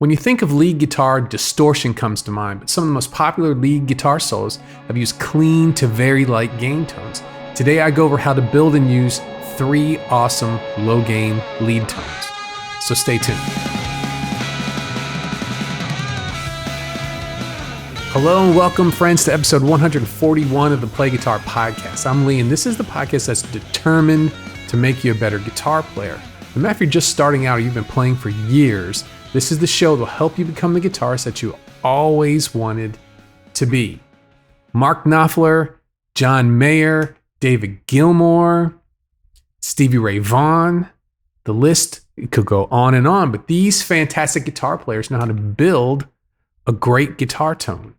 When you think of lead guitar, distortion comes to mind, but some of the most popular lead guitar solos have used clean to very light gain tones. Today I go over how to build and use 3 awesome low gain lead tones. So stay tuned. Hello and welcome, friends, to episode 141 of the Play Guitar Podcast. I'm Lee, and this is the podcast that's determined to make you a better guitar player. No matter if you're just starting out or you've been playing for years, this is the show that will help you become the guitarist that you always wanted to be. Mark Knopfler, John Mayer, David Gilmour, Stevie Ray Vaughan. The list could go on and on, but these fantastic guitar players know how to build a great guitar tone.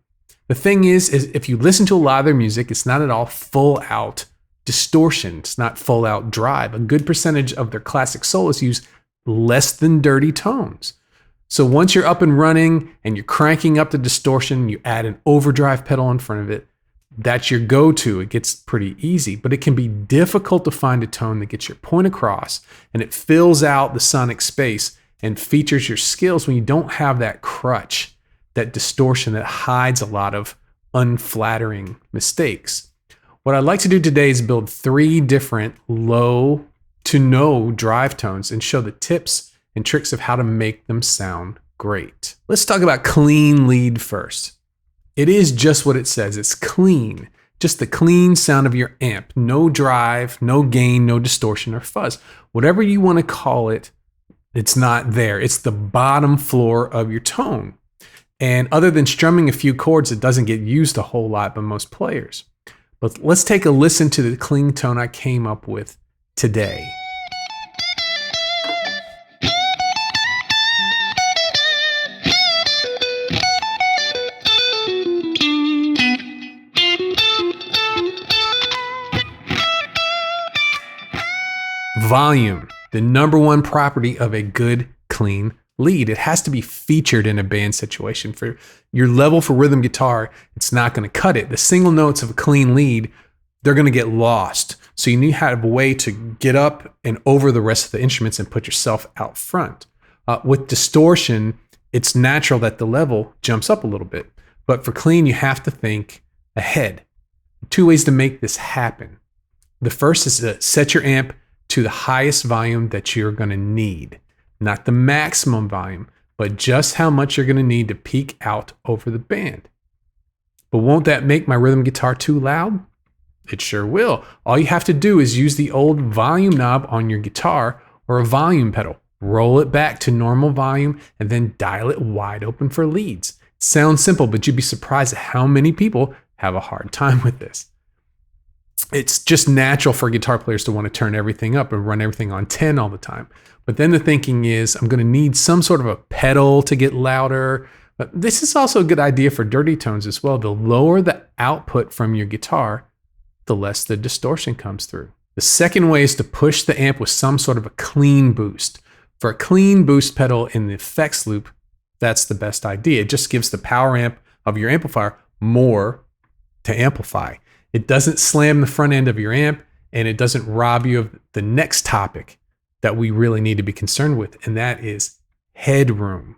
The thing is if you listen to a lot of their music, it's not at all full out distortion. It's not full out drive. A good percentage of their classic solos use less than dirty tones. So once you're up and running and you're cranking up the distortion, you add an overdrive pedal in front of it, that's your go-to. It gets pretty easy, but it can be difficult to find a tone that gets your point across and it fills out the sonic space and features your skills when you don't have that crutch, that distortion that hides a lot of unflattering mistakes. What I'd like to do today is build 3 different low to no drive tones and show the tips and tricks of how to make them sound great. Let's talk about clean lead first. It is just what it says. It's clean. Just the clean sound of your amp. No drive, no gain, no distortion or fuzz. Whatever you want to call it, it's not there. It's the bottom floor of your tone. And other than strumming a few chords, it doesn't get used a whole lot by most players. But let's take a listen to the clean tone I came up with today. Volume, the number one property of a good, clean lead. It has to be featured in a band situation. For your level for rhythm guitar, it's not going to cut it. The single notes of a clean lead, they're going to get lost. So you need to have a way to get up and over the rest of the instruments and put yourself out front. With distortion, it's natural that the level jumps up a little bit. But for clean, you have to think ahead. 2 ways to make this happen. The first is to set your amp to the highest volume that you're going to need. Not the maximum volume, but just how much you're going to need to peak out over the band. But won't that make my rhythm guitar too loud? It sure will. All you have to do is use the old volume knob on your guitar or a volume pedal. Roll it back to normal volume and then dial it wide open for leads. It sounds simple, but you'd be surprised at how many people have a hard time with this. It's just natural for guitar players to want to turn everything up and run everything on 10 all the time. But then the thinking is, I'm going to need some sort of a pedal to get louder. But this is also a good idea for dirty tones as well. The lower the output from your guitar, the less the distortion comes through. The second way is to push the amp with some sort of a clean boost. For a clean boost pedal in the effects loop, that's the best idea. It just gives the power amp of your amplifier more to amplify. It doesn't slam the front end of your amp, and it doesn't rob you of the next topic that we really need to be concerned with, and that is headroom.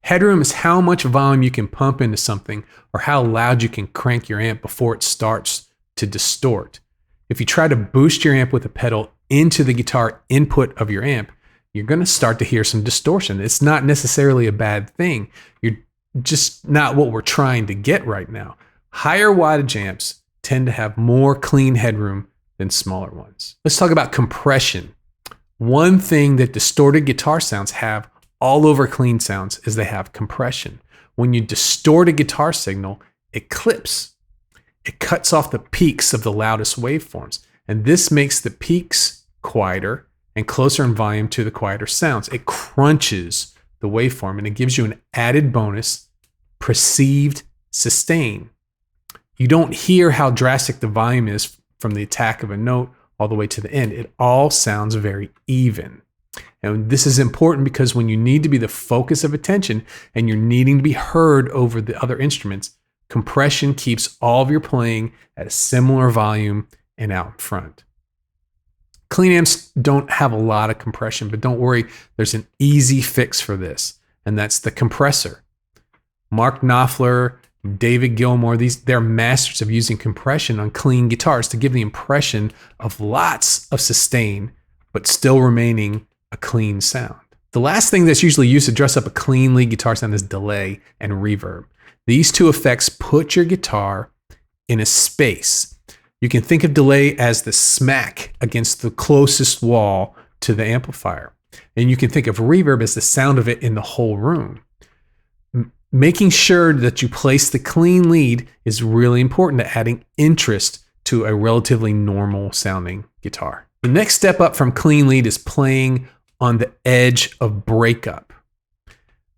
Headroom is how much volume you can pump into something or how loud you can crank your amp before it starts to distort. If you try to boost your amp with a pedal into the guitar input of your amp, you're going to start to hear some distortion. It's not necessarily a bad thing. You're just not what we're trying to get right now. Higher wattage amps tend to have more clean headroom than smaller ones. Let's talk about compression. One thing that distorted guitar sounds have all over clean sounds is they have compression. When you distort a guitar signal, it clips. It cuts off the peaks of the loudest waveforms, and this makes the peaks quieter and closer in volume to the quieter sounds. It crunches the waveform, and it gives you an added bonus, perceived sustain. You don't hear how drastic the volume is from the attack of a note all the way to the end. It all sounds very even. And this is important because when you need to be the focus of attention and you're needing to be heard over the other instruments, compression keeps all of your playing at a similar volume and out in front. Clean amps don't have a lot of compression, but don't worry, there's an easy fix for this. and that's the compressor. Mark Knopfler, David Gilmour, they're masters of using compression on clean guitars to give the impression of lots of sustain, but still remaining a clean sound. The last thing that's usually used to dress up a clean lead guitar sound is delay and reverb. These two effects put your guitar in a space. You can think of delay as the smack against the closest wall to the amplifier. And you can think of reverb as the sound of it in the whole room. Making sure that you place the clean lead is really important to adding interest to a relatively normal sounding guitar. The next step up from clean lead is playing on the edge of breakup.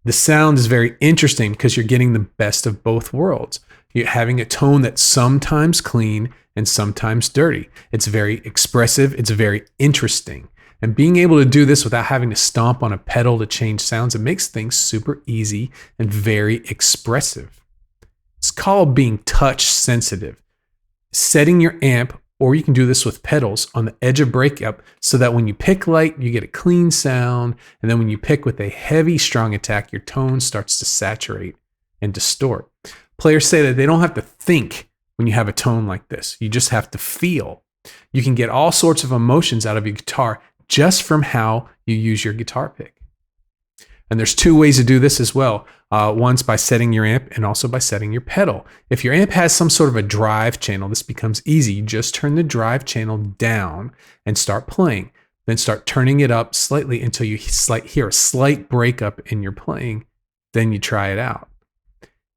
The sound is very interesting because you're getting the best of both worlds. You're having a tone that's sometimes clean and sometimes dirty. It's very expressive. It's very interesting. And being able to do this without having to stomp on a pedal to change sounds, it makes things super easy and very expressive. It's called being touch sensitive. Setting your amp, or you can do this with pedals, on the edge of breakup so that when you pick light, you get a clean sound. And then when you pick with a heavy strong attack, your tone starts to saturate and distort. Players say that they don't have to think when you have a tone like this. You just have to feel. You can get all sorts of emotions out of your guitar just from how you use your guitar pick. And there's two ways to do this as well. One's by setting your amp and also by setting your pedal. If your amp has some sort of a drive channel, this becomes easy. You just turn the drive channel down and start playing. Then start turning it up slightly until you hear a slight breakup in your playing. Then you try it out.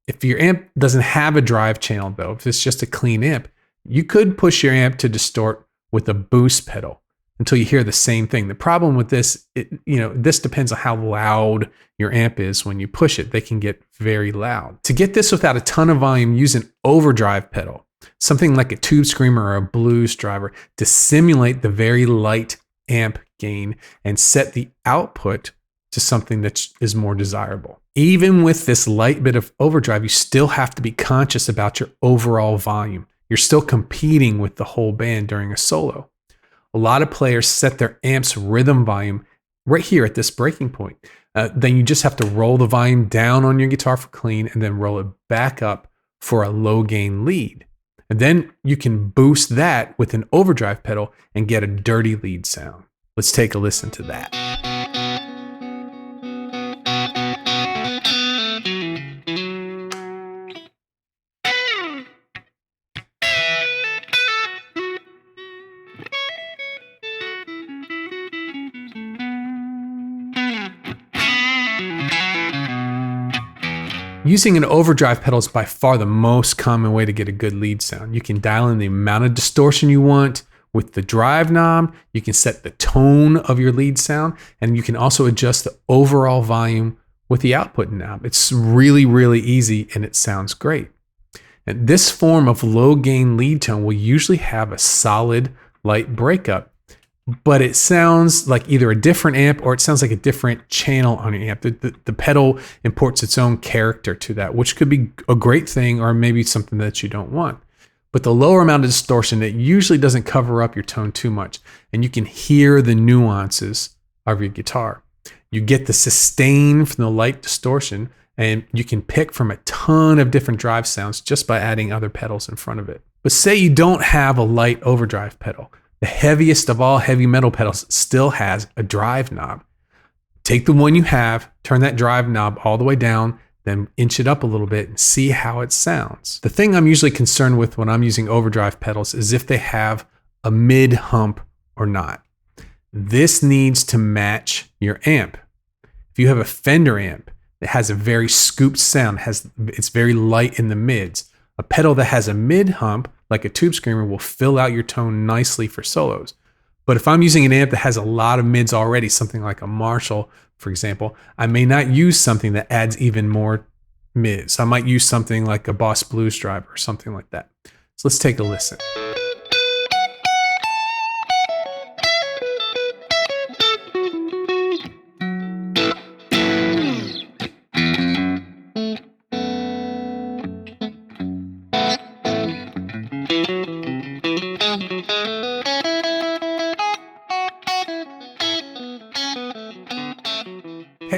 If your amp doesn't have a drive channel though, if it's just a clean amp, you could push your amp to distort with a boost pedal until you hear the same thing. The problem with this, this depends on how loud your amp is when you push it. They can get very loud. To get this without a ton of volume, use an overdrive pedal, something like a tube screamer or a blues driver, to simulate the very light amp gain and set the output to something that is more desirable. Even with this light bit of overdrive, you still have to be conscious about your overall volume. You're still competing with the whole band during a solo. A lot of players set their amp's rhythm volume right here at this breaking point. Then you just have to roll the volume down on your guitar for clean and then roll it back up for a low gain lead. And then you can boost that with an overdrive pedal and get a dirty lead sound. Let's take a listen to that. Using an overdrive pedal is by far the most common way to get a good lead sound. You can dial in the amount of distortion you want with the drive knob. You can set the tone of your lead sound, and you can also adjust the overall volume with the output knob. It's really, really easy, and it sounds great. And this form of low gain lead tone will usually have a solid light breakup, but it sounds like either a different amp or it sounds like a different channel on your amp. The pedal imports its own character to that, which could be a great thing or maybe something that you don't want. But the lower amount of distortion, it usually doesn't cover up your tone too much, and you can hear the nuances of your guitar. You get the sustain from the light distortion, and you can pick from a ton of different drive sounds just by adding other pedals in front of it. But say you don't have a light overdrive pedal. The heaviest of all heavy metal pedals still has a drive knob. Take the one you have, turn that drive knob all the way down, then inch it up a little bit and see how it sounds. The thing I'm usually concerned with when I'm using overdrive pedals is if they have a mid hump or not. This needs to match your amp. If you have a Fender amp that has a very scooped sound, it's very light in the mids, a pedal that has a mid hump, like a tube screamer, will fill out your tone nicely for solos. But if I'm using an amp that has a lot of mids already, something like a Marshall, for example, I may not use something that adds even more mids. I might use something like a Boss Blues driver or something like that. So let's take a listen.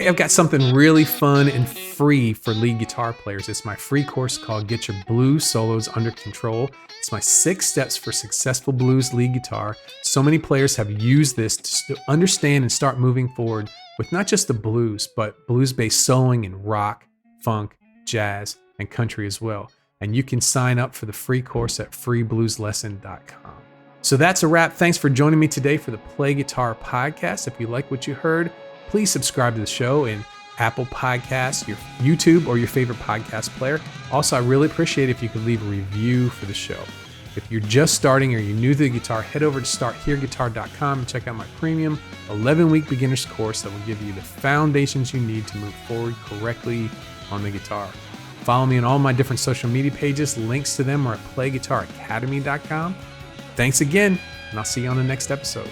Hey, I've got something really fun and free for lead guitar players. It's my free course called Get Your Blues Solos Under Control. It's my 6 steps for successful blues lead guitar. So many players have used this to understand and start moving forward with not just the blues, but blues-based soloing in rock, funk, jazz, and country as well. And you can sign up for the free course at freeblueslesson.com. So that's a wrap. Thanks for joining me today for the Play Guitar Podcast. If you like what you heard, please subscribe to the show in Apple Podcasts, your YouTube, or your favorite podcast player. Also, I really appreciate it if you could leave a review for the show. If you're just starting or you're new to the guitar, head over to starthereguitar.com and check out my premium 11-week beginner's course that will give you the foundations you need to move forward correctly on the guitar. Follow me on all my different social media pages. Links to them are at playguitaracademy.com. Thanks again, and I'll see you on the next episode.